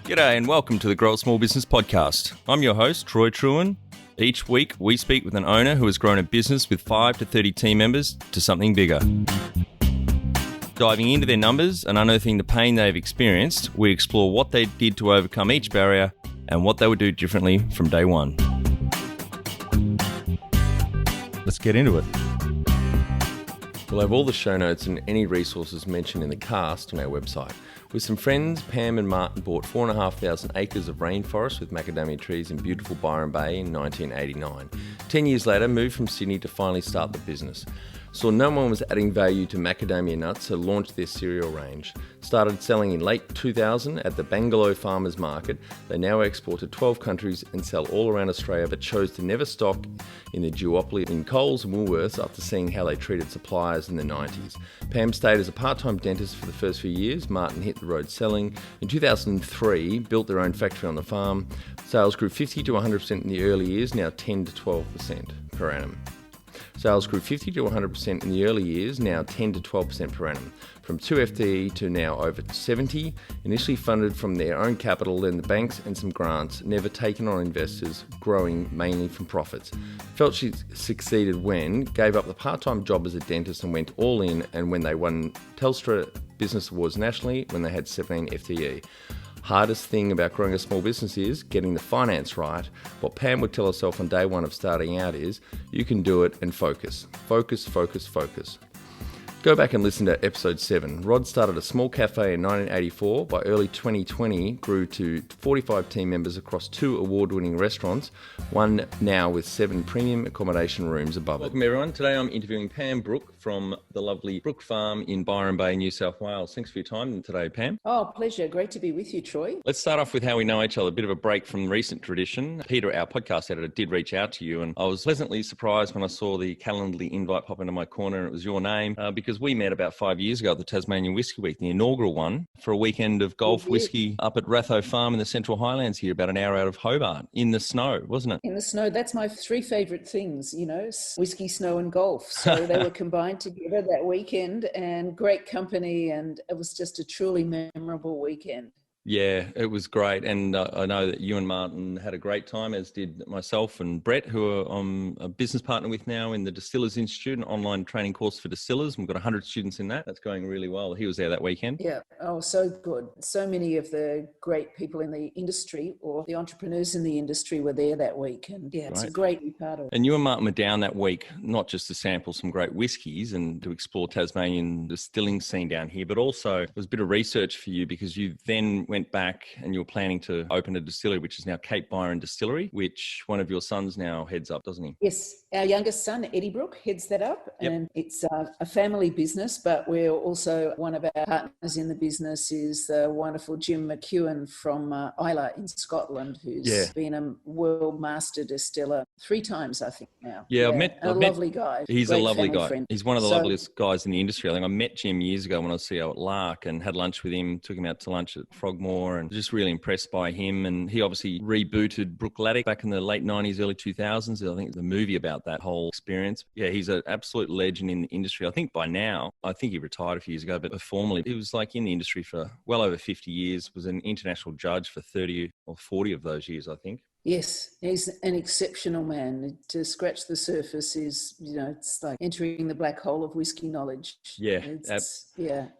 G'day and welcome to the Grow a Small Business Podcast. I'm your host, Troy Truen. Each week, we speak with an owner who has grown a business with 5 to 30 team members to something bigger. Diving into their numbers and unearthing the pain they've experienced, we explore what they did to overcome each barrier and what they would do differently from day one. Let's get into it. We'll have all the show notes and any resources mentioned in the cast on our website. With some friends, Pam and Martin bought 4,500 acres of rainforest with macadamia trees in beautiful Byron Bay in 1989. 10 years later, moved from Sydney to finally start the business. Saw no one was adding value to macadamia nuts, so launched their cereal range. Started selling in late 2000 at the Bangalow Farmers Market. They now export to 12 countries and sell all around Australia, but chose to never stock in the duopoly in Coles and Woolworths after seeing how they treated suppliers in the 90s. Pam stayed as a part-time dentist for the first few years. Martin hit the road selling. In 2003, built their own factory on the farm. Sales grew 50 to 100% in the early years, now 10 to 12% per annum. Sales grew 50 to 100% in the early years, now 10 to 12% per annum. From 2 FTE to now over 70, initially funded from their own capital, then the banks and some grants, never taken on investors, growing mainly from profits. Felt she succeeded when, gave up the part-time job as a dentist and went all in, and when they won Telstra Business Awards nationally when they had 17 FTE. Hardest thing about growing a small business is getting the finance right. What Pam would tell herself on day one of starting out is, you can do it and focus. Focus, focus, focus. Go back and listen to episode 7. Rod started a small cafe in 1984. By early 2020, grew to 45 team members across 2 award-winning restaurants, one now with 7 premium accommodation rooms above it. Welcome everyone. Today I'm interviewing Pam Brook from the lovely Brookfarm in Byron Bay, New South Wales. Thanks for your time today, Pam. Oh, pleasure. Great to be with you, Troy. Let's start off with how we know each other, a bit of a break from recent tradition. Peter, our podcast editor, did reach out to you, and I was pleasantly surprised when I saw the Calendly invite pop into my corner and it was your name, because we met about 5 years ago at the Tasmanian Whisky Week, the inaugural one, for a weekend of golf whiskey up at Ratho Farm in the Central Highlands here, about an hour out of Hobart, in the snow, wasn't it? In the snow. That's my 3 favourite things, whiskey, snow and golf. So they were combined together that weekend, and great company, and it was just a truly memorable weekend. Yeah, it was great. And I know that you and Martin had a great time, as did myself and Brett, who I'm a business partner with now in the Distillers Institute, an online training course for distillers. We've got 100 students in that. That's going really well. He was there that weekend. Yeah. Oh, so good. So many of the great people in the industry, or the entrepreneurs in the industry, were there that week. And yeah, it's a great part of it. And you and Martin were down that week, not just to sample some great whiskies and to explore Tasmanian distilling scene down here, but also it was a bit of research for you, because you then went back and you were planning to open a distillery, which is now Cape Byron Distillery, which one of your sons now heads up, doesn't he? Yes, our youngest son, Eddie Brook, heads that up. Yep. And it's a family business, but we're also, one of our partners in the business is the wonderful Jim McEwen from Islay in Scotland, who's been a world master distiller 3 times, I think now. Yeah, I've met lovely guy. He's a lovely guy. Friend. He's one of the loveliest guys in the industry. I think I met Jim years ago when I was CEO at Lark and had lunch with him, took him out to lunch at Frogmore, and just really impressed by him. And he obviously rebooted Brookladdick back in the late 90s, early 2000s. I think the movie about that whole experience. Yeah, he's an absolute legend in the industry. I think by now, I think he retired a few years ago, but formerly he was like in the industry for well over 50 years, was an international judge for 30 or 40 of those years, I think. Yes, he's an exceptional man. To scratch the surface is, it's like entering the black hole of whiskey knowledge. Yeah, ingrained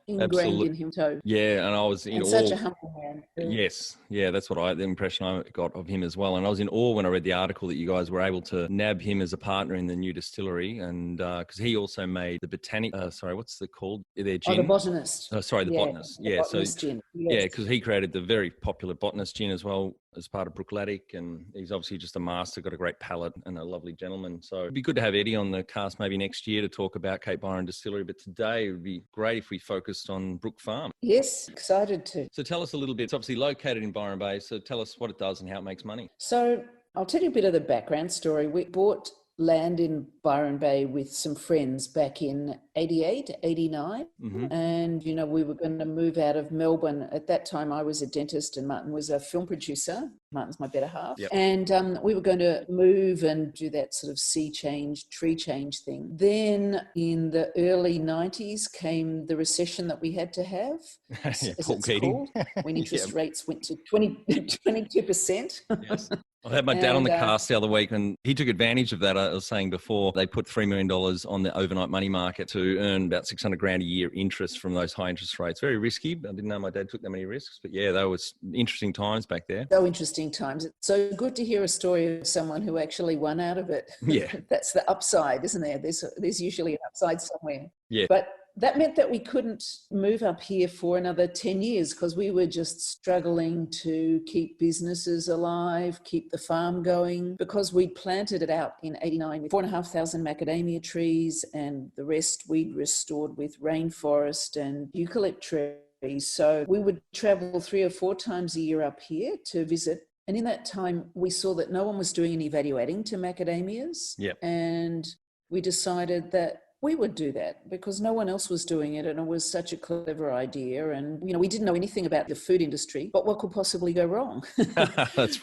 absolutely. in him too. Yeah, and I was in awe. Such a humble man. Yes, yeah, that's the impression I got of him as well. And I was in awe when I read the article that you guys were able to nab him as a partner in the new distillery, and because he also made the botanic. What's it called? Their gin. The botanist. The botanist. The botanist gin. Yes. Yeah, because he created the very popular botanist gin as well, as part of Brookladdick, and he's obviously just a master, got a great palate and a lovely gentleman. So it'd be good to have Eddie on the cast maybe next year to talk about Cape Byron Distillery, but today it would be great if we focused on Brookfarm. Yes, excited to. So tell us a little bit. It's obviously located in Byron Bay, so tell us what it does and how it makes money. So I'll tell you a bit of the background story. We bought land in Byron Bay with some friends back in 88, 89. And, we were going to move out of Melbourne. At that time, I was a dentist and Martin was a film producer. Martin's my better half. Yep. And we were going to move and do that sort of sea change, tree change thing. Then in the early 90s came the recession that we had to have, as it's called, when interest rates went to 22%. Yes. I had my dad on the cast the other week and he took advantage of that. I was saying before, they put $3 million on the overnight money market to earn about $600,000 a year interest from those high interest rates. Very risky. I didn't know my dad took that many risks, but yeah, that was interesting times back there. So interesting times. It's so good to hear a story of someone who actually won out of it. Yeah. That's the upside, isn't there? There's usually an upside somewhere. Yeah. But that meant that we couldn't move up here for another 10 years because we were just struggling to keep businesses alive, keep the farm going, because we'd planted it out in 89 with 4,500 macadamia trees and the rest we'd restored with rainforest and eucalypt trees. So we would travel 3 or 4 times a year up here to visit. And in that time, we saw that no one was doing any evaluating to macadamias. Yep. And we decided that we would do that because no one else was doing it and it was such a clever idea. And, we didn't know anything about the food industry, but what could possibly go wrong?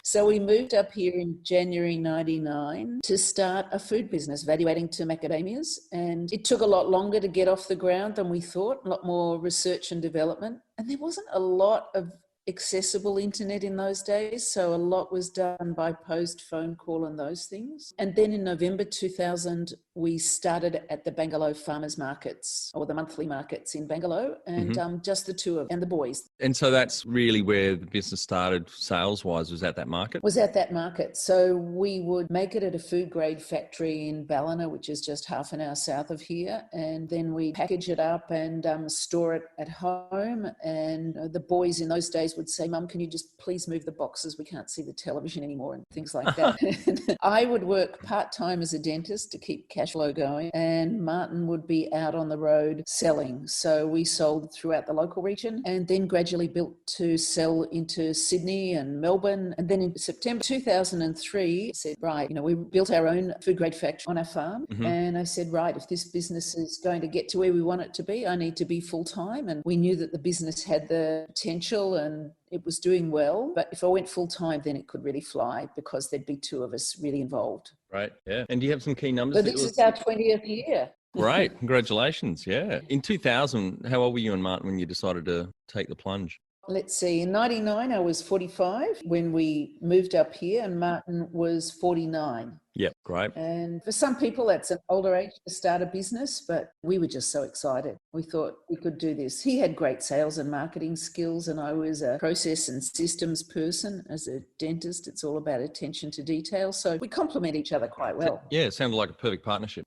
So we moved up here in January 99 to start a food business, evaluating to macadamias. And it took a lot longer to get off the ground than we thought, a lot more research and development. And there wasn't a lot of accessible internet in those days, so a lot was done by post, phone call and those things. And then in November 2000 we started at the Bangalow Farmers Markets, or the monthly markets in Bangalow, and just the two of and the boys. And so that's really where the business started sales wise, was at that market? Was at that market. So we would make it at a food grade factory in Ballina, which is just half an hour south of here, and then we package it up and store it at home. And the boys in those days would say, "Mum, can you just please move the boxes? We can't see the television anymore," and things like that. I would work part-time as a dentist to keep cash flow going, and Martin would be out on the road selling. So we sold throughout the local region and then gradually built to sell into Sydney and Melbourne. And then in September 2003, I said, right, we built our own food grade factory on our farm. And I said, right, if this business is going to get to where we want it to be, I need to be full-time. And we knew that the business had the potential and it was doing well, but if I went full-time, then it could really fly because there'd be 2 of us really involved. Right, yeah. And do you have some key numbers? But this is our 20th year. Great, congratulations, yeah. In 2000, how old were you and Martin when you decided to take the plunge? Let's see, in 99, I was 45 when we moved up here, and Martin was 49. Yep, great. And for some people, that's an older age to start a business, but we were just so excited. We thought we could do this. He had great sales and marketing skills, and I was a process and systems person. As a dentist, it's all about attention to detail. So we complement each other quite well. Yeah, it sounded like a perfect partnership.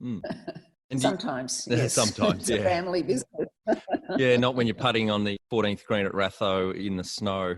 And sometimes, yes. Sometimes, it's a family business. Yeah, not when you're putting on the 14th green at Ratho in the snow.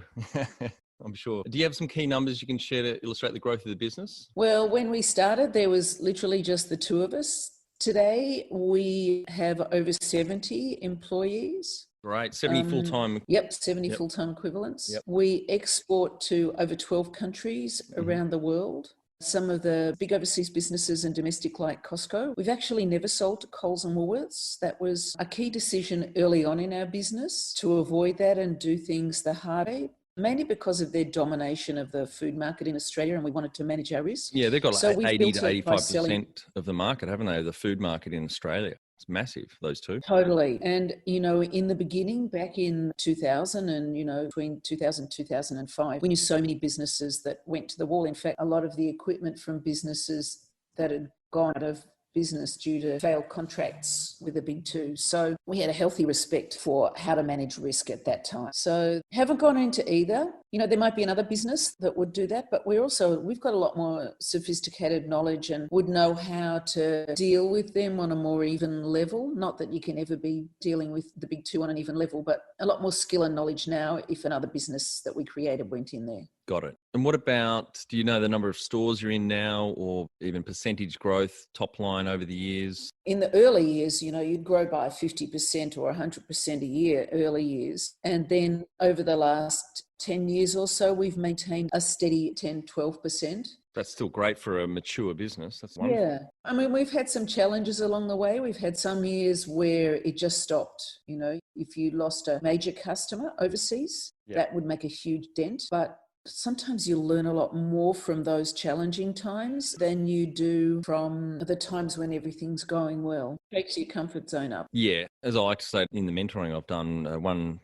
I'm sure. Do you have some key numbers you can share to illustrate the growth of the business? Well, when we started, there was literally just the 2 of us. Today, we have over 70 employees. Right, 70 full-time. Yep, 70 full-time equivalents. Yep. We export to over 12 countries around the world. Some of the big overseas businesses and domestic like Costco. We've actually never sold to Coles and Woolworths. That was a key decision early on in our business to avoid that and do things the hard way, mainly because of their domination of the food market in Australia, and we wanted to manage our risk. Yeah, they've got like 80 to 85% of the market, haven't they? The food market in Australia. It's massive, those two. Totally. And, in the beginning, back in 2000 and, between 2000 and 2005, we knew so many businesses that went to the wall. In fact, a lot of the equipment from businesses that had gone out of business due to failed contracts with the big 2. So we had a healthy respect for how to manage risk at that time. So haven't gone into either. There might be another business that would do that, but we've got a lot more sophisticated knowledge and would know how to deal with them on a more even level. Not that you can ever be dealing with the big 2 on an even level, but a lot more skill and knowledge now if another business that we created went in there. Got it. And what about, do you know the number of stores you're in now, or even percentage growth, top line over the years? In the early years, you'd grow by 50% or 100% a year, early years. And then over the last 10 years or so, we've maintained a steady 10, 12%. That's still great for a mature business. That's wonderful. Yeah. I mean, we've had some challenges along the way. We've had some years where it just stopped. You know, if you lost a major customer overseas, that would make a huge dent. But sometimes you'll learn a lot more from those challenging times than you do from the times when everything's going well. Takes your comfort zone up. Yeah. As I like to say in the mentoring I've done, one...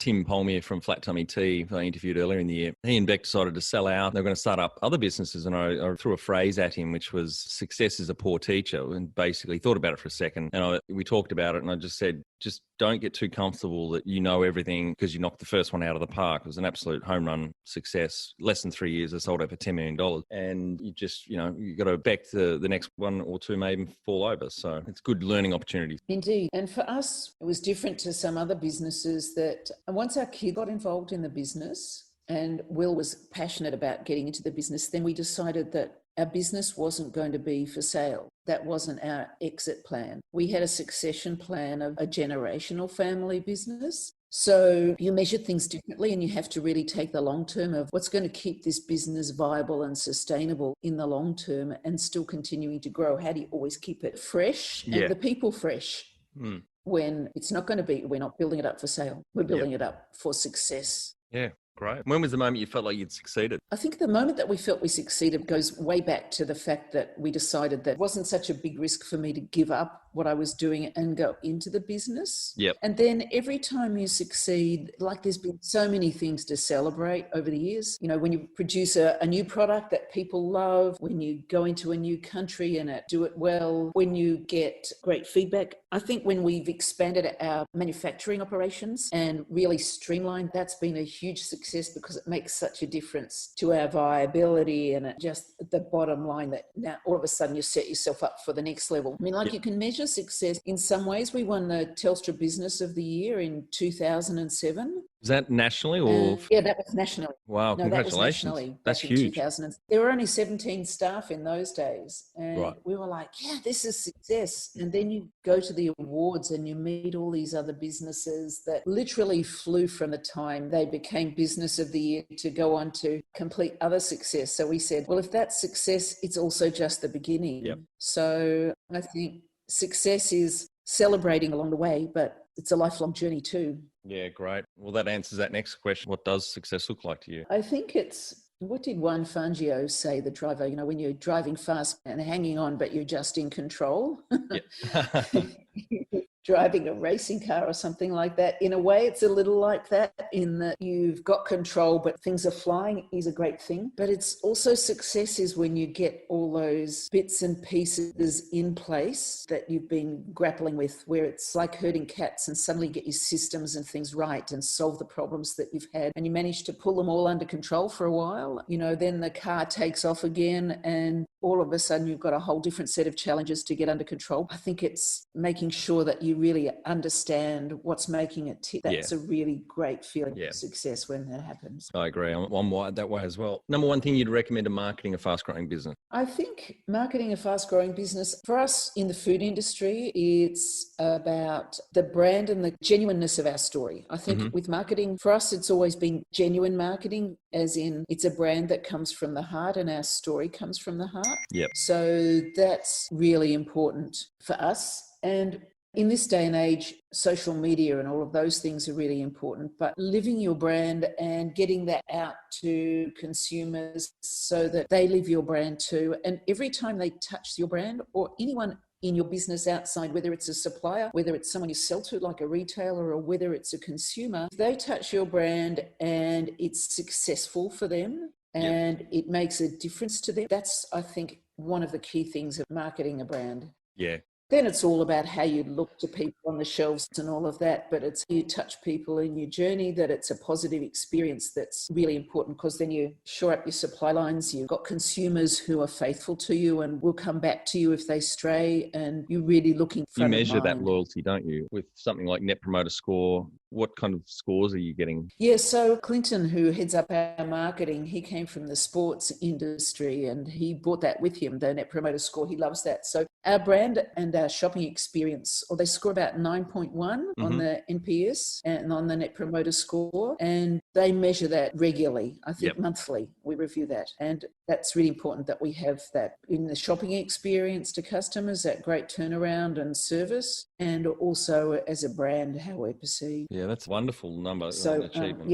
Tim Palmier from Flat Tummy Tea, I interviewed earlier in the year. He and Beck decided to sell out. They were going to start up other businesses. And I threw a phrase at him, which was success is a poor teacher. And basically thought about it for a second. And we talked about it. And I just said, just don't get too comfortable that you know everything because you knocked the first one out of the park. It was an absolute home run success. Less than 3 years, I sold it for $10 million. And you just, you got to back the next one or two may even fall over. So it's good learning opportunities. Indeed. And for us, it was different to some other businesses that once our kid got involved in the business and Will was passionate about getting into the business, then we decided that our business wasn't going to be for sale. That wasn't our exit plan. We had a succession plan of a generational family business. So you measure things differently and you have to really take the long term of what's going to keep this business viable and sustainable in the long term and still continuing to grow. How do you always keep it fresh and the people fresh when it's not going to be, we're not building it up for sale. We're building it up for success. Yeah. Great. When was the moment you felt like you'd succeeded? I think the moment that we felt we succeeded goes way back to the fact that we decided that it wasn't such a big risk for me to give up what I was doing and go into the business. Yep. And then every time you succeed, like there's been so many things to celebrate over the years. You know, when you produce a new product that people love, when you go into a new country and do it well, when you get great feedback. I think when we've expanded our manufacturing operations and really streamlined, that's been a huge success because it makes such a difference to our viability and just the bottom line that now all of a sudden you set yourself up for the next level. I mean, like you can measure success in some ways. We won the Telstra Business of the Year in 2007. Is that nationally or? Yeah, that was nationally. Wow, no, congratulations. That was nationally. That's huge. There were only 17 staff in those days. And we were like, yeah, this is success. And then you go to the awards and you meet all these other businesses that literally flew from the time they became Business of the Year to go on to complete other success. So we said, well, if that's success, it's also just the beginning. Yep. So I think success is celebrating along the way, but it's a lifelong journey too. Yeah, great. Well, that answers that next question. What does success look like to you? I think what did Juan Fangio say, the driver, when you're driving fast and hanging on, but you're just in control? Driving a racing car or something like that. In a way, it's a little like that in that you've got control, but things are flying is a great thing. But it's also success is when you get all those bits and pieces in place that you've been grappling with, where it's like herding cats and suddenly get your systems and things right and solve the problems that you've had. And you manage to pull them all under control for a while. Then the car takes off again and all of a sudden you've got a whole different set of challenges to get under control. I think it's making sure that you really understand what's making it tick. That's a really great feeling of success when that happens. I agree. I'm wired that way as well. Number one thing you'd recommend to marketing a fast-growing business? I think marketing a fast-growing business, for us in the food industry, it's about the brand and the genuineness of our story. I think with marketing, for us, it's always been genuine marketing, as in it's a brand that comes from the heart and our story comes from the heart. Yep. So that's really important for us. And in this day and age, social media and all of those things are really important, but living your brand and getting that out to consumers so that they live your brand too. And every time they touch your brand or anyone in your business outside, whether it's a supplier, whether it's someone you sell to like a retailer, or whether it's a consumer, if they touch your brand and it's successful for them and it makes a difference to them, that's, I think, one of the key things of marketing a brand. Yeah. Then it's all about how you look to people on the shelves and all of that, but it's you touch people in your journey, that it's a positive experience that's really important, because then you shore up your supply lines, you've got consumers who are faithful to you and will come back to you if they stray, and you're really looking for You measure that loyalty, don't you, with something like Net Promoter Score? What kind of scores are you getting? Yeah, so Clinton, who heads up our marketing, he came from the sports industry and he brought that with him, the Net Promoter Score. He loves that. So our brand and our shopping experience, or they score about 9.1 on the NPS and on the Net Promoter Score. And they measure that regularly. I think monthly we review that. And that's really important that we have that in the shopping experience to customers, that great turnaround and service, and also as a brand, how we're perceived. Yeah, that's a wonderful number. So, achievement.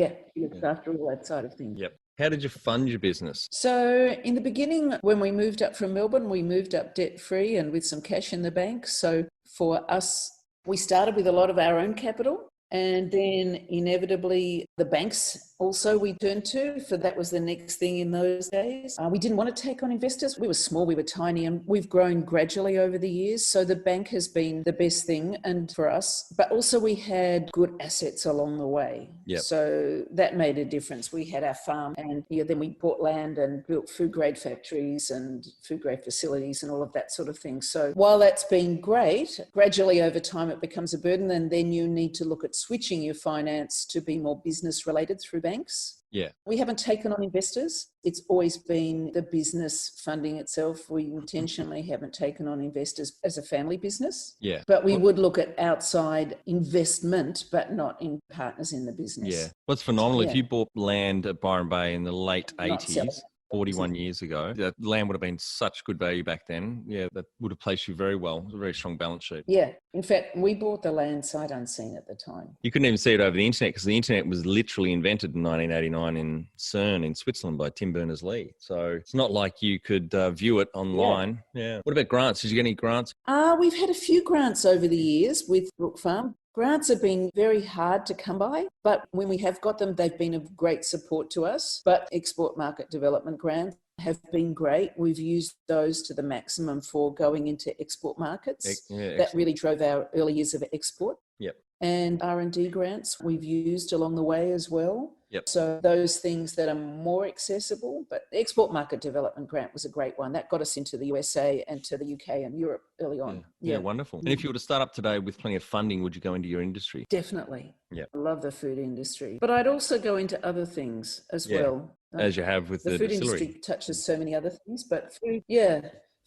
After all that side of things. Yep. How did you fund your business? So in the beginning, when we moved up from Melbourne, we moved up debt-free and with some cash in the bank. So for us, we started with a lot of our own capital. And then inevitably the banks also we turned to, for that was the next thing in those days. We didn't want to take on investors. We were small, we were tiny, and we've grown gradually over the years. So the bank has been the best thing and for us, but also we had good assets along the way. Yep. So that made a difference. We had our farm and then we bought land and built food grade factories and food grade facilities and all of that sort of thing. So while that's been great, gradually over time it becomes a burden, and then you need to look at switching your finance to be more business related through banks. Yeah. We haven't taken on investors. It's always been the business funding itself. We intentionally haven't taken on investors as a family business. Yeah. But we would look at outside investment, but not in partners in the business. Yeah. What's phenomenal, if you bought land at Byron Bay in the late 80s, 41 years ago, that land would have been such good value back then. Yeah, that would have placed you very well. It was a very strong balance sheet. Yeah. In fact, we bought the land sight unseen at the time. You couldn't even see it over the internet because the internet was literally invented in 1989 in CERN in Switzerland by Tim Berners-Lee. So it's not like you could view it online. Yeah. What about grants? Did you get any grants? We've had a few grants over the years with Brookfarm. Grants have been very hard to come by, but when we have got them, they've been of great support to us. But export market development grants have been great. We've used those to the maximum for going into export markets. That really drove our early years of export. Yep. And R&D grants we've used along the way as well. Yep. So those things that are more accessible, but the export market development grant was a great one. That got us into the USA and to the UK and Europe early on. Yeah, wonderful. And if you were to start up today with plenty of funding, would you go into your industry? Definitely. Yeah. I love the food industry. But I'd also go into other things as well. As you have with the food distillery. Industry touches so many other things, but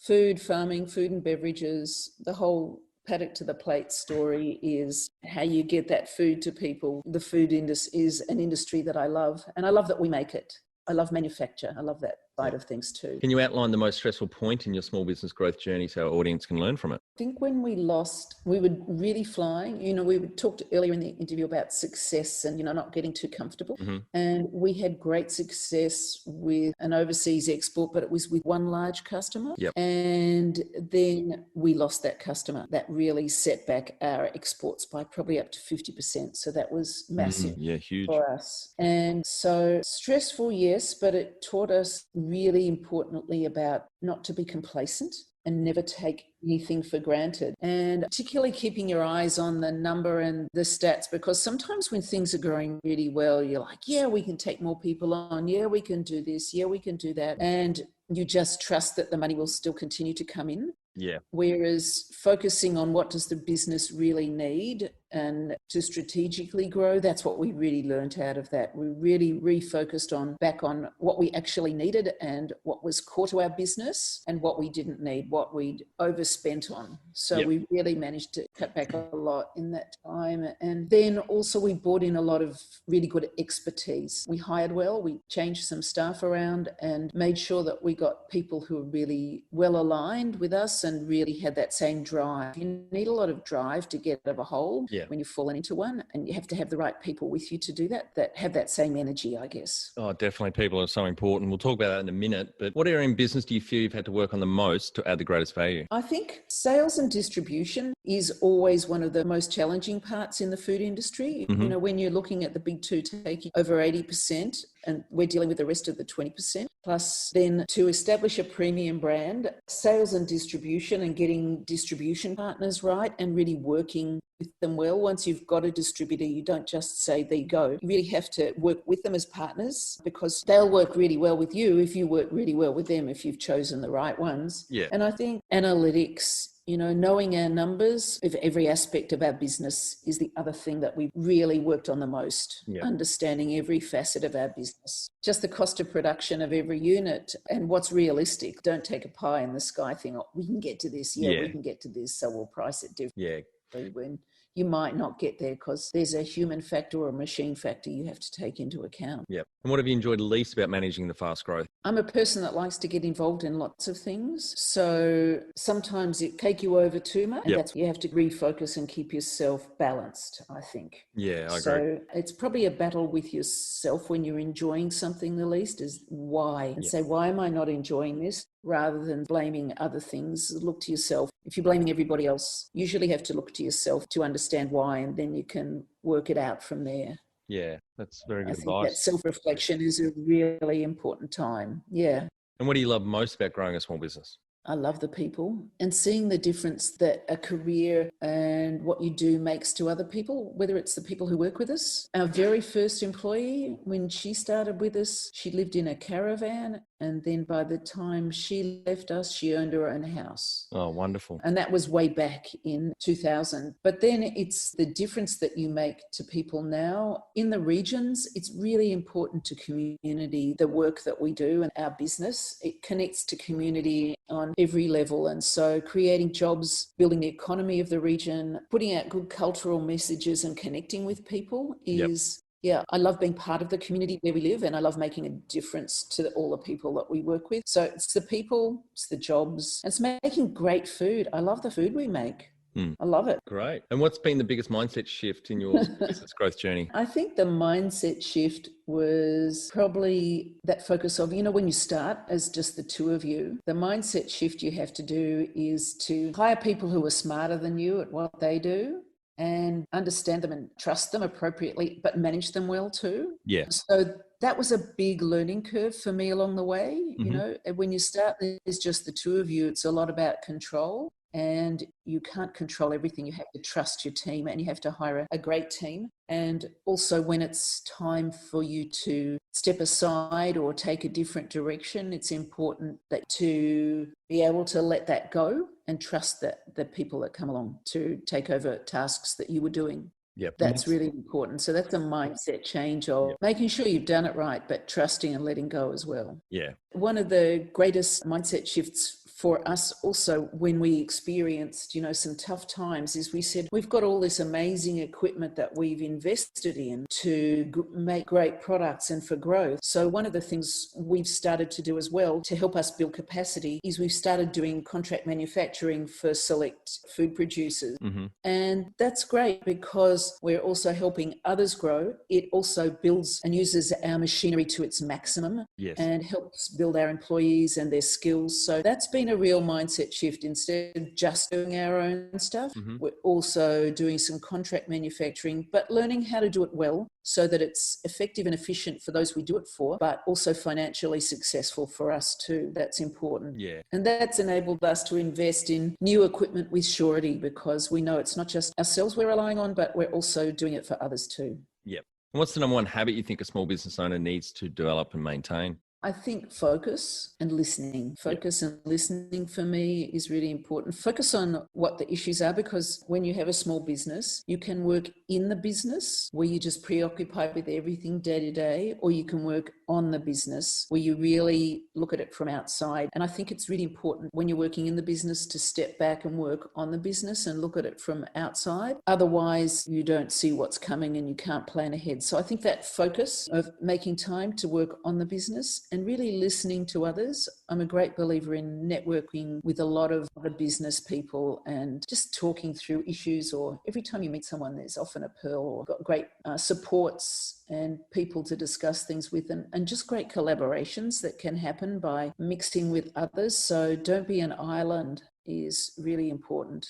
food, farming, food and beverages, the whole paddock to the plate story is how you get that food to people. The food industry is an industry that I love, and I love that we make it. I love manufacture. I love that side of things too. Can you outline the most stressful point in your small business growth journey so our audience can learn from it? I think when we lost, we were really flying. We talked earlier in the interview about success and, not getting too comfortable. Mm-hmm. And we had great success with an overseas export, but it was with one large customer. Yep. And then we lost that customer. That really set back our exports by probably up to 50%. So that was massive. Huge for us. And so stressful, yes, but it taught us really importantly about not to be complacent and never take anything for granted. And particularly keeping your eyes on the number and the stats, because sometimes when things are going really well, you're like, yeah, we can take more people on. Yeah, we can do this. Yeah, we can do that. And you just trust that the money will still continue to come in. Yeah. Whereas focusing on what does the business really need and to strategically grow, that's what we really learned out of that. We really refocused back on what we actually needed and what was core to our business and what we didn't need, what we'd overspent on. So we really managed to cut back a lot in that time. And then also we brought in a lot of really good expertise. We hired well, we changed some staff around and made sure that we got people who were really well aligned with us and really had that same drive. You need a lot of drive to get out of a hole when you've fallen into one, and you have to have the right people with you to do that have that same energy, I guess. Oh, definitely. People are so important. We'll talk about that in a minute, but what area in business do you feel you've had to work on the most to add the greatest value? I think sales and distribution is always one of the most challenging parts in the food industry. Mm-hmm. When you're looking at the big two taking over 80%, and we're dealing with the rest of the 20%. Plus then to establish a premium brand, sales and distribution and getting distribution partners right and really working with them well. Once you've got a distributor, you don't just say, there you go. You really have to work with them as partners because they'll work really well with you if you work really well with them, if you've chosen the right ones. Yeah. And I think analytics knowing our numbers of every aspect of our business is the other thing that we really worked on the most. Yep. Understanding every facet of our business, just the cost of production of every unit and what's realistic. Don't take a pie in the sky thing. Oh, we can get to this. Yeah, we can get to this. So we'll price it differently. When you might not get there because there's a human factor or a machine factor you have to take into account. Yeah. And what have you enjoyed least about managing the fast growth? I'm a person that likes to get involved in lots of things. So sometimes it take you over too much. Yep. That's you have to refocus and keep yourself balanced, I think. Yeah, I agree. So it's probably a battle with yourself when you're enjoying something the least is why. And say, why am I not enjoying this? Rather than blaming other things, look to yourself. If you're blaming everybody else, you usually have to look to yourself to understand why, and then you can work it out from there. Yeah, that's very good advice. I think that self-reflection is a really important time. Yeah. And what do you love most about growing a small business? I love the people and seeing the difference that a career and what you do makes to other people, whether it's the people who work with us. Our very first employee, when she started with us, she lived in a caravan. And then by the time she left us, she owned her own house. Oh, wonderful. And that was way back in 2000. But then it's the difference that you make to people now. In the regions, it's really important to community, the work that we do and our business. It connects to community on every level. And so creating jobs, building the economy of the region, putting out good cultural messages and connecting with people is... Yeah, I love being part of the community where we live, and I love making a difference to all the people that we work with. So it's the people, it's the jobs, it's making great food. I love the food we make. I love it. Great. And what's been the biggest mindset shift in your business growth journey? I think the mindset shift was probably that focus of, when you start as just the two of you, the mindset shift you have to do is to hire people who are smarter than you at what they do, and understand them and trust them appropriately, but manage them well too. Yeah. So that was a big learning curve for me along the way. When you start, there's just the two of you. It's a lot about control, and you can't control everything. You have to trust your team, and you have to hire a great team. And also when it's time for you to step aside or take a different direction, it's important that to be able to let that go and trust that the people that come along to take over tasks that you were doing. Yep. That's really important. So that's a mindset change of making sure you've done it right, but trusting and letting go as well. Yeah. One of the greatest mindset shifts for us also when we experienced, some tough times is we said, we've got all this amazing equipment that we've invested in to make great products and for growth. So one of the things we've started to do as well to help us build capacity is we've started doing contract manufacturing for select food producers. And that's great because we're also helping others grow. It also builds and uses our machinery to its maximum and helps build our employees and their skills. So that's been a real mindset shift. Instead of just doing our own stuff, we're also doing some contract manufacturing, but learning how to do it well so that it's effective and efficient for those we do it for, but also financially successful for us too. That's important. Yeah. And that's enabled us to invest in new equipment with surety because we know it's not just ourselves we're relying on, but we're also doing it for others too. Yep. And what's the number one habit you think a small business owner needs to develop and maintain? I think focus and listening. Focus and listening for me is really important. Focus on what the issues are, because when you have a small business, you can work in the business where you just preoccupy with everything day to day, or you can work on the business where you really look at it from outside. And I think it's really important when you're working in the business to step back and work on the business and look at it from outside. Otherwise, you don't see what's coming and you can't plan ahead. So I think that focus of making time to work on the business and really listening to others. I'm a great believer in networking with a lot of other business people and just talking through issues, or every time you meet someone, there's often a pearl or got great supports and people to discuss things with, and just great collaborations that can happen by mixing with others. So don't be an island is really important.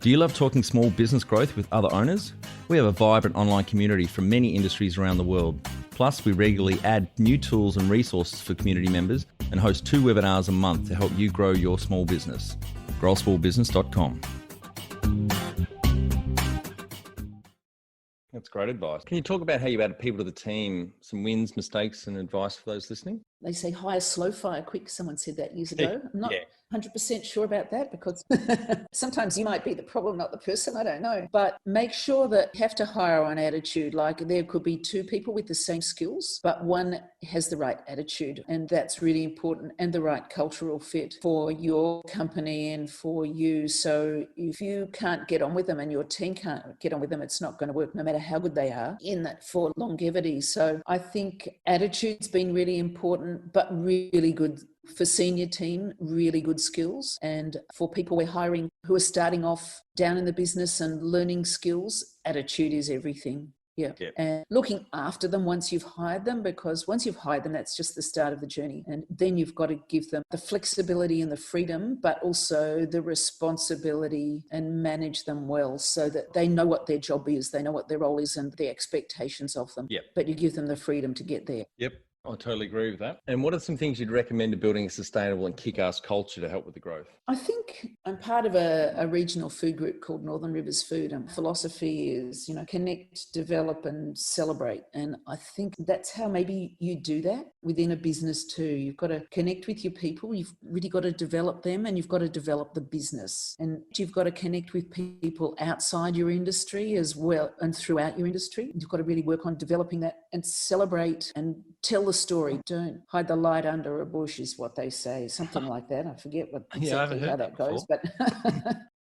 Do you love talking small business growth with other owners? We have a vibrant online community from many industries around the world. Plus, we regularly add new tools and resources for community members and host 2 webinars a month to help you grow your small business. growsmallbusiness.com. That's great advice. Can you talk about how you added people to the team, some wins, mistakes and advice for those listening? They say hire slow, fire quick. Someone said that years ago. I'm not 100% sure about that, because sometimes you might be the problem, not the person. I don't know. But make sure that you have to hire on attitude. Like, there could be two people with the same skills, but one has the right attitude. And that's really important, and the right cultural fit for your company and for you. So if you can't get on with them and your team can't get on with them, it's not going to work, no matter how good they are in that for longevity. So I think attitude's been really important, but really good for senior team, really good skills. And for people we're hiring who are starting off down in the business and learning skills, attitude is everything. Yeah. And looking after them once you've hired them, because once you've hired them, that's just the start of the journey. And then you've got to give them the flexibility and the freedom, but also the responsibility, and manage them well so that they know what their job is, they know what their role is and the expectations of them. But you give them the freedom to get there. I totally agree with that. And what are some things you'd recommend to building a sustainable and kick-ass culture to help with the growth? I think I'm part of a regional food group called Northern Rivers Food, and philosophy is, connect, develop and celebrate. And I think that's how maybe you do that within a business too. You've got to connect with your people. You've really got to develop them, and you've got to develop the business. And you've got to connect with people outside your industry as well and throughout your industry. You've got to really work on developing that and celebrate and tell the story. Don't hide the light under a bush is what they say, something like that. I forget what exactly how that goes, but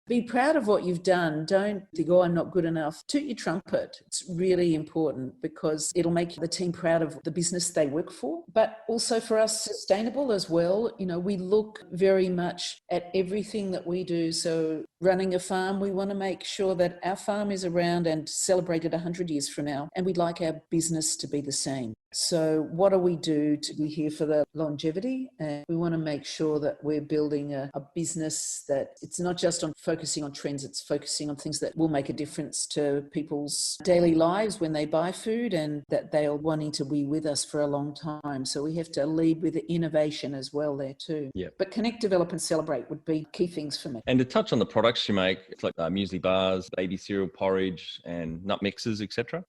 be proud of what you've done. Don't think, oh, I'm not good enough. Toot your trumpet. It's really important, because it'll make the team proud of the business they work for, but also for us, sustainable as well. We look very much at everything that we do. So running a farm, we want to make sure that our farm is around and celebrated 100 years from now, and we'd like our business to be the same. So what do we do to be here for the longevity? And we want to make sure that we're building a business that it's not just on focusing on trends, it's focusing on things that will make a difference to people's daily lives when they buy food, and that they are wanting to be with us for a long time. So we have to lead with innovation as well there too. But connect, develop and celebrate would be key things for me. And to touch on the products you make, it's like muesli bars, baby cereal, porridge and nut mixes, etc.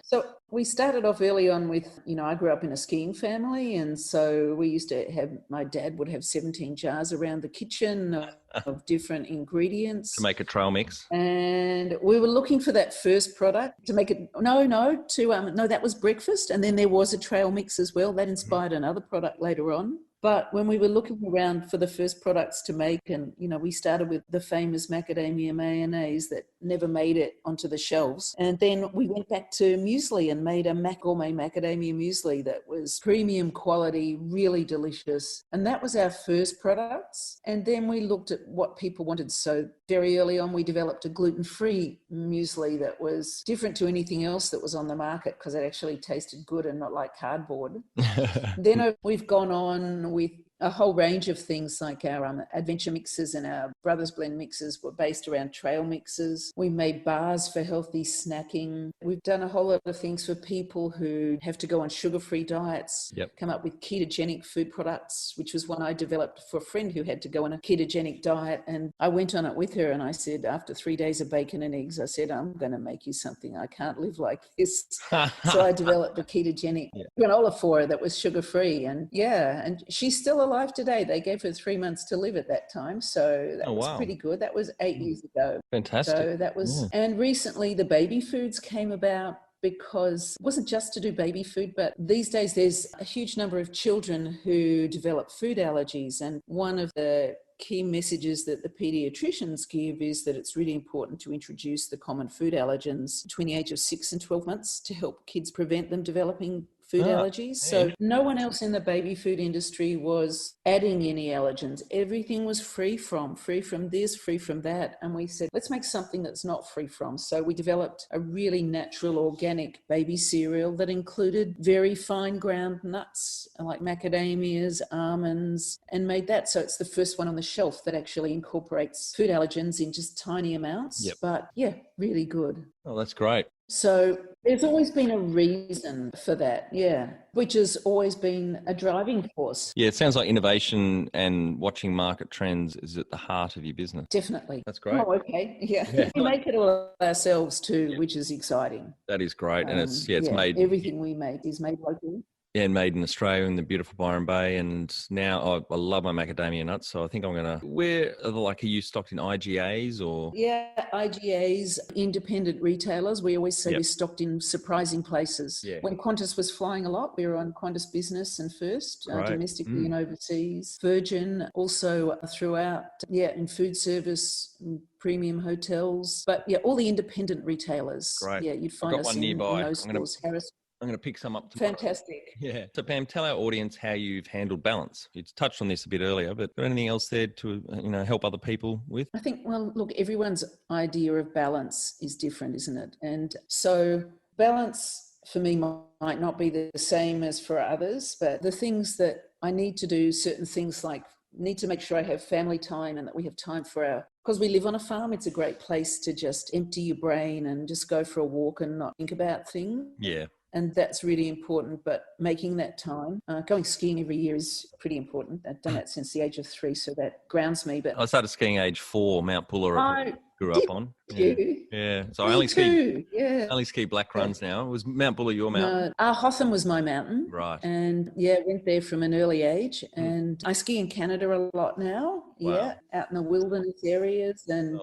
So we started off early on with, I grew up in a skiing family, and so we used to have, my dad would have 17 jars around the kitchen of different ingredients. To make a trail mix. And we were looking for that first product to make it, that was breakfast. And then there was a trail mix as well. That inspired another product later on. But when we were looking around for the first products to make, and, we started with the famous macadamia mayonnaise that never made it onto the shelves. And then we went back to muesli and made a gourmet macadamia muesli that was premium quality, really delicious. And that was our first products. And then we looked at what people wanted. So very early on, we developed a gluten-free muesli that was different to anything else that was on the market, because it actually tasted good and not like cardboard. Then we've gone on with a whole range of things, like our adventure mixes and our Brothers Blend mixes were based around trail mixes. We made bars for healthy snacking. We've done a whole lot of things for people who have to go on sugar-free diets, come up with ketogenic food products, which was one I developed for a friend who had to go on a ketogenic diet. And I went on it with her, and I said, after 3 days of bacon and eggs, I said, I'm going to make you something. I can't live like this. So I developed a ketogenic granola for her that was sugar-free. And and she's still alive today. They gave her 3 months to live at that time, so that was pretty good. That was 8 years ago. Fantastic. So that was and recently the baby foods came about, because it wasn't just to do baby food, but these days there's a huge number of children who develop food allergies, and one of the key messages that the pediatricians give is that it's really important to introduce the common food allergens between the age of 6 and 12 months to help kids prevent them developing food allergies. So no one else in the baby food industry was adding any allergens. Everything was free from this, free from that. And we said, let's make something that's not free from. So we developed a really natural, organic baby cereal that included very fine ground nuts like macadamias, almonds, and made that. So it's the first one on the shelf that actually incorporates food allergens in just tiny amounts. But really good. Oh, that's great. So there's always been a reason for that, yeah, which has always been a driving force. Yeah, it sounds like innovation and watching market trends is at the heart of your business. Definitely. That's great. Oh, okay. Yeah. We make it all ourselves too, which is exciting. That is great. And it's made. Everything we make is made locally. Yeah, and made in Australia in the beautiful Byron Bay. And now I love my macadamia nuts. So I think I'm going to, are you stocked in IGAs or? Yeah, IGAs, independent retailers. We always say we're stocked in surprising places. Yeah. When Qantas was flying a lot, we were on Qantas Business and First, domestically and overseas. Virgin, also throughout, in food service, premium hotels. But all the independent retailers. Great. Yeah, you'd find us in those stores. I'm going to pick some up tomorrow. Fantastic. Yeah. So Pam, tell our audience how you've handled balance. You touched on this a bit earlier, but got anything else there to help other people with? I think, well, look, everyone's idea of balance is different, isn't it? And so balance for me might not be the same as for others, but the things that I need to do, certain things like need to make sure I have family time and that we have time for because we live on a farm, it's a great place to just empty your brain and just go for a walk and not think about things. Yeah. And that's really important, but making that time, going skiing every year is pretty important. I've done that since the age of 3, so that grounds me. But I started skiing age 4, Mount Buller. Grew up on. Yeah. So I only ski black runs now. Was Mount Buller your mountain? No, Hotham was my mountain. Right. And went there from an early age. And I ski in Canada a lot now. Wow. Yeah, out in the wilderness areas. And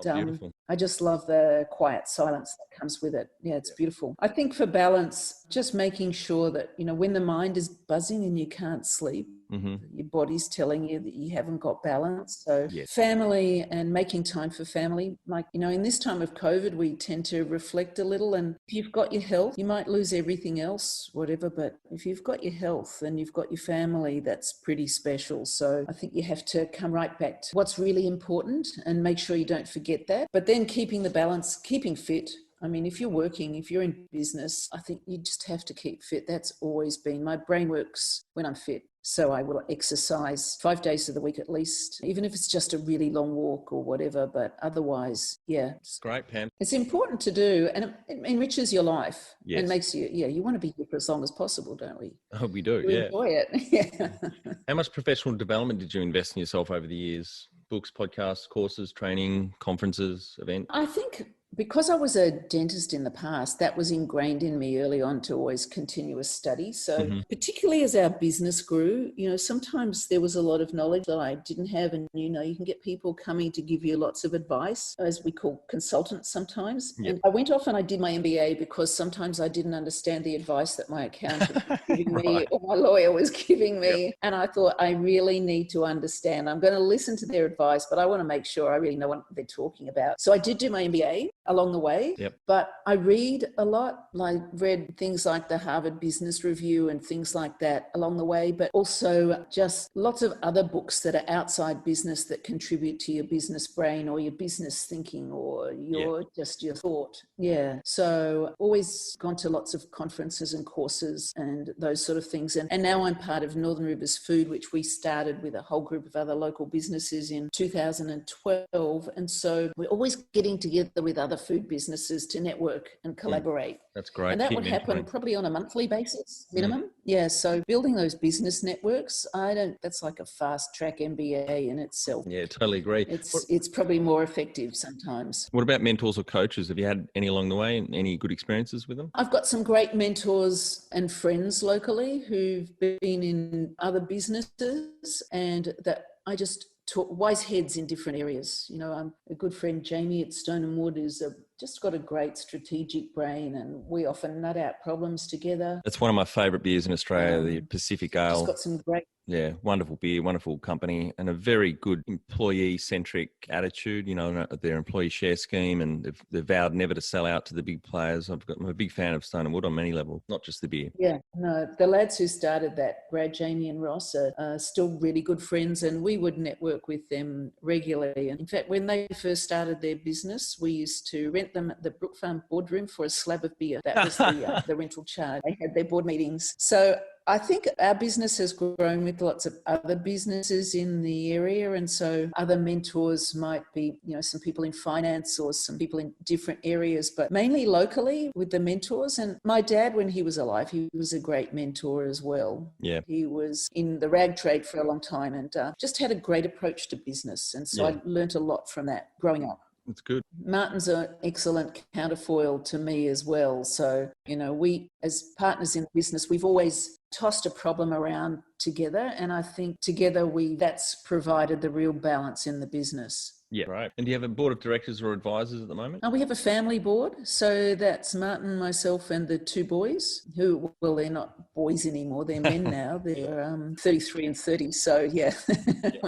I just love the quiet silence that comes with it. Yeah, it's beautiful. I think for balance, just making sure that, when the mind is buzzing and you can't sleep, your body's telling you that you haven't got balance. So family and making time for family, like, in this time of COVID, we tend to reflect a little. And if you've got your health, you might lose everything else, whatever. But if you've got your health and you've got your family, that's pretty special. So I think you have to come right back to what's really important and make sure you don't forget that. But then keeping the balance, keeping fit. I mean, if you're in business, I think you just have to keep fit. That's always been, my brain works when I'm fit. So I will exercise 5 days of the week at least, even if it's just a really long walk or whatever. But otherwise, It's great, Pam. It's important to do, and it enriches your life. Yes. And makes you, you want to be here for as long as possible, don't we? Oh, we do, enjoy it. How much professional development did you invest in yourself over the years? Books, podcasts, courses, training, conferences, events? I think because I was a dentist in the past, that was ingrained in me early on to always continuous study. So particularly as our business grew, sometimes there was a lot of knowledge that I didn't have. And, you can get people coming to give you lots of advice, as we call consultants sometimes. Yep. And I went off and I did my MBA because sometimes I didn't understand the advice that my accountant was giving me or my lawyer was giving me. Yep. And I thought, I really need to understand. I'm going to listen to their advice, but I want to make sure I really know what they're talking about. So I did do my MBA along the way, but I read a lot. I read things like the Harvard Business Review and things like that along the way, but also just lots of other books that are outside business that contribute to your business brain or your business thinking or just your thought. Yeah. So always gone to lots of conferences and courses and those sort of things. And now I'm part of Northern Rivers Food, which we started with a whole group of other local businesses in 2012. And so we're always getting together with other food businesses to network and collaborate. That's great. And that would happen probably on a monthly basis minimum. Yeah. So building those business networks, that's like a fast track MBA in itself. Yeah, totally agree. It's probably more effective sometimes. What about mentors or coaches? Have you had any along the way? Any good experiences with them? I've got some great mentors and friends locally who've been in other businesses and that I just wise heads in different areas. A good friend, Jamie at Stone and Wood, is just got a great strategic brain, and we often nut out problems together. That's one of my favourite beers in Australia, the Pacific Ale. It's got some great. Yeah, wonderful beer, wonderful company, and a very good employee-centric attitude. Their employee share scheme, and they've vowed never to sell out to the big players. I'm a big fan of Stone and Wood on many levels, not just the beer. Yeah, no, the lads who started that, Brad, Jamie and Ross, are still really good friends, and we would network with them regularly. And in fact, when they first started their business, we used to rent them at the Brookfarm boardroom for a slab of beer. That was the rental charge. They had their board meetings. So I think our business has grown with lots of other businesses in the area. And so other mentors might be, some people in finance or some people in different areas, but mainly locally with the mentors. And my dad, when he was alive, he was a great mentor as well. Yeah. He was in the rag trade for a long time and just had a great approach to business. And so I learnt a lot from that growing up. That's good. Martin's an excellent counterfoil to me as well. So, we as partners in business, we've always tossed a problem around together. And I think together that's provided the real balance in the business. Yeah, right. And do you have a board of directors or advisors at the moment? We have a family board. So that's Martin, myself, and the two boys who, well, they're not boys anymore. They're men now. They're 33 and 30. So, yeah.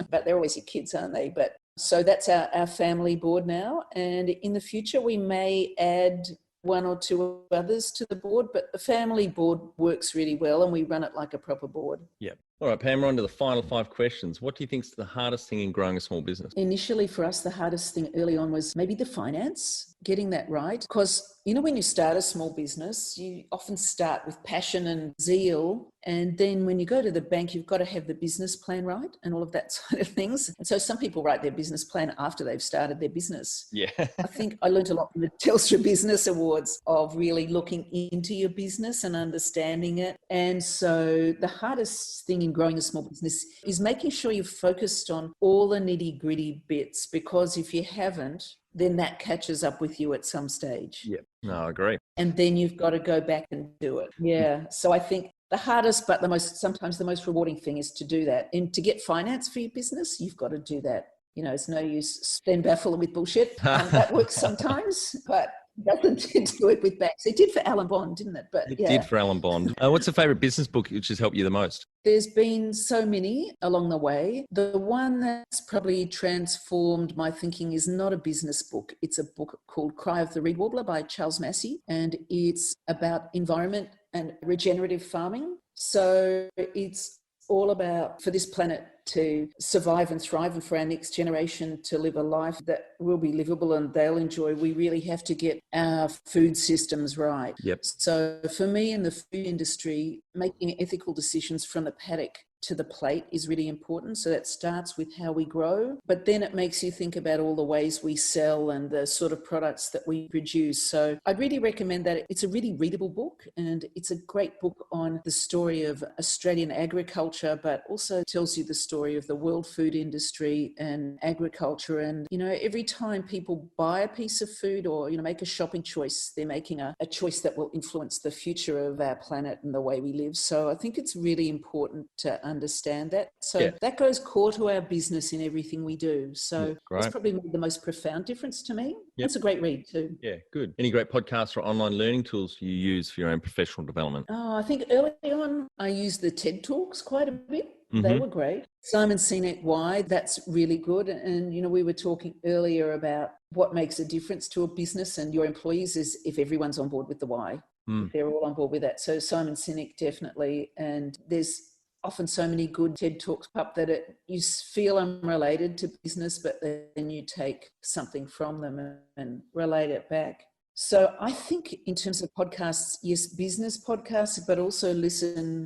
But they're always your kids, aren't they? So that's our family board now. And in the future, we may add one or two others to the board, but the family board works really well and we run it like a proper board. Yeah. All right, Pam, we're on to the final 5 questions. What do you think is the hardest thing in growing a small business? Initially for us, the hardest thing early on was maybe the finance, getting that right. Because, when you start a small business, you often start with passion and zeal. And then when you go to the bank, you've got to have the business plan right and all of that sort of things. And so some people write their business plan after they've started their business. Yeah. I think I learned a lot from the Telstra Business Awards of really looking into your business and understanding it. And so the hardest thing in growing a small business is making sure you're focused on all the nitty gritty bits, because if you haven't, then that catches up with you at some stage. Yeah, no, I agree. And then you've got to go back and do it. Yeah. So I think the hardest, but sometimes the most rewarding thing is to do that. And to get finance for your business, you've got to do that. It's no use spend baffling with bullshit. That works sometimes, but doesn't do it with banks. It did for Alan Bond, didn't it? But it did for Alan Bond. What's the favourite business book which has helped you the most? There's been so many along the way. The one that's probably transformed my thinking is not a business book. It's a book called Cry of the Reed Warbler by Charles Massey, and it's about environment and regenerative farming. So it's all about, for this planet to survive and thrive and for our next generation to live a life that will be livable and they'll enjoy, we really have to get our food systems right. Yep. So for me in the food industry, making ethical decisions from the paddock to the plate is really important. So that starts with how we grow, but then it makes you think about all the ways we sell and the sort of products that we produce. So I'd really recommend that. It's a really readable book, and it's a great book on the story of Australian agriculture, but also tells you the story of the world food industry and agriculture. And, every time people buy a piece of food or, make a shopping choice, they're making a choice that will influence the future of our planet and the way we live. So I think it's really important to understand that. So that goes core to our business in everything we do. So it's probably made the most profound difference to me. It's a great read too. Yeah, good. Any great podcasts or online learning tools you use for your own professional development? I think early on I used the TED Talks quite a bit. They were great. Simon Sinek Why, that's really good. And, we were talking earlier about what makes a difference to a business and your employees is if everyone's on board with the why. If they're all on board with that. So Simon Sinek definitely. And there's often so many good TED Talks up that you feel unrelated to business, but then you take something from them and relate it back. So I think in terms of podcasts, yes, business podcasts, but also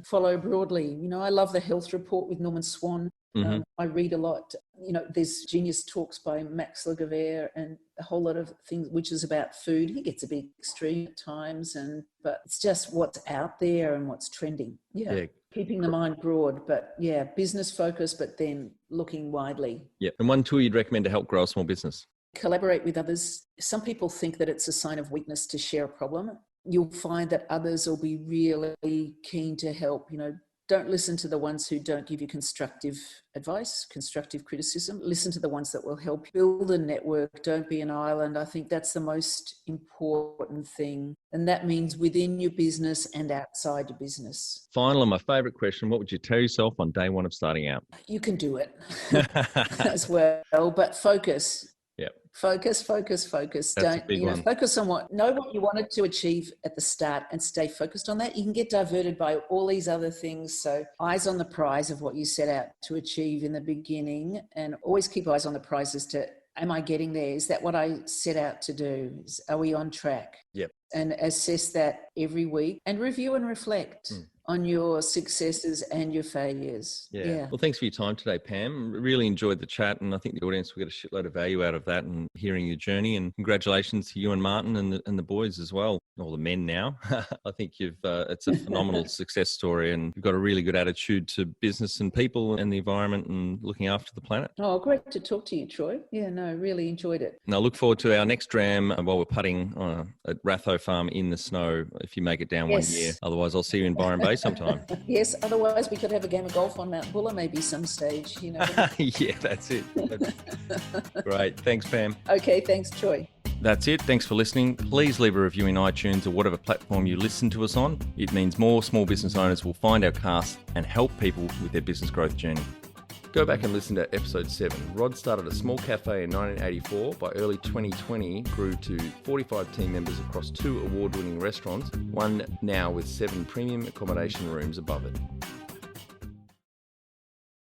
follow broadly. I love the Health Report with Norman Swan. I read a lot. There's Genius Talks by Max Lagavere and a whole lot of things, which is about food. He gets a bit extreme at times, but it's just what's out there and what's trending. Yeah. Keeping the mind broad, but business focus, but then looking widely. Yeah. And one tool you'd recommend to help grow a small business? Collaborate with others. Some people think that it's a sign of weakness to share a problem. You'll find that others will be really keen to help. Don't listen to the ones who don't give you constructive advice, constructive criticism. Listen to the ones that will help build a network. Don't be an island. I think that's the most important thing. And that means within your business and outside your business. Finally, my favourite question, what would you tell yourself on day one of starting out? You can do it as well, but focus. Focus. That's Don't, focus on know what you wanted to achieve at the start and stay focused on that. You can get diverted by all these other things. So eyes on the prize of what you set out to achieve in the beginning, and always keep eyes on the prize as to, am I getting there? Is that what I set out to do? Are we on track? Yep. And assess that every week and review and reflect on your successes and your failures. Yeah. Well, thanks for your time today, Pam. Really enjoyed the chat, and I think the audience will get a shitload of value out of that and hearing your journey. And congratulations to you and Martin and the boys as well, all the men now. I think it's a phenomenal success story, and you've got a really good attitude to business and people and the environment and looking after the planet. Oh, great to talk to you, Troy. Yeah, no, really enjoyed it. And I look forward to our next dram while we're putting at Ratho Farm in the snow, if you make it down 1 year. Otherwise, I'll see you in Byron Bay sometime. Yes, otherwise we could have a game of golf on Mount Buller maybe some stage, you know. Yeah, that's it. Great. Thanks, Pam. Okay, thanks, Troy. That's it. Thanks for listening. Please leave a review in iTunes or whatever platform you listen to us on. It means more small business owners will find our cast and help people with their business growth journey. Go back and listen to episode 7. Rod started a small cafe in 1984. By early 2020, grew to 45 team members across 2 award-winning restaurants, one now with 7 premium accommodation rooms above it.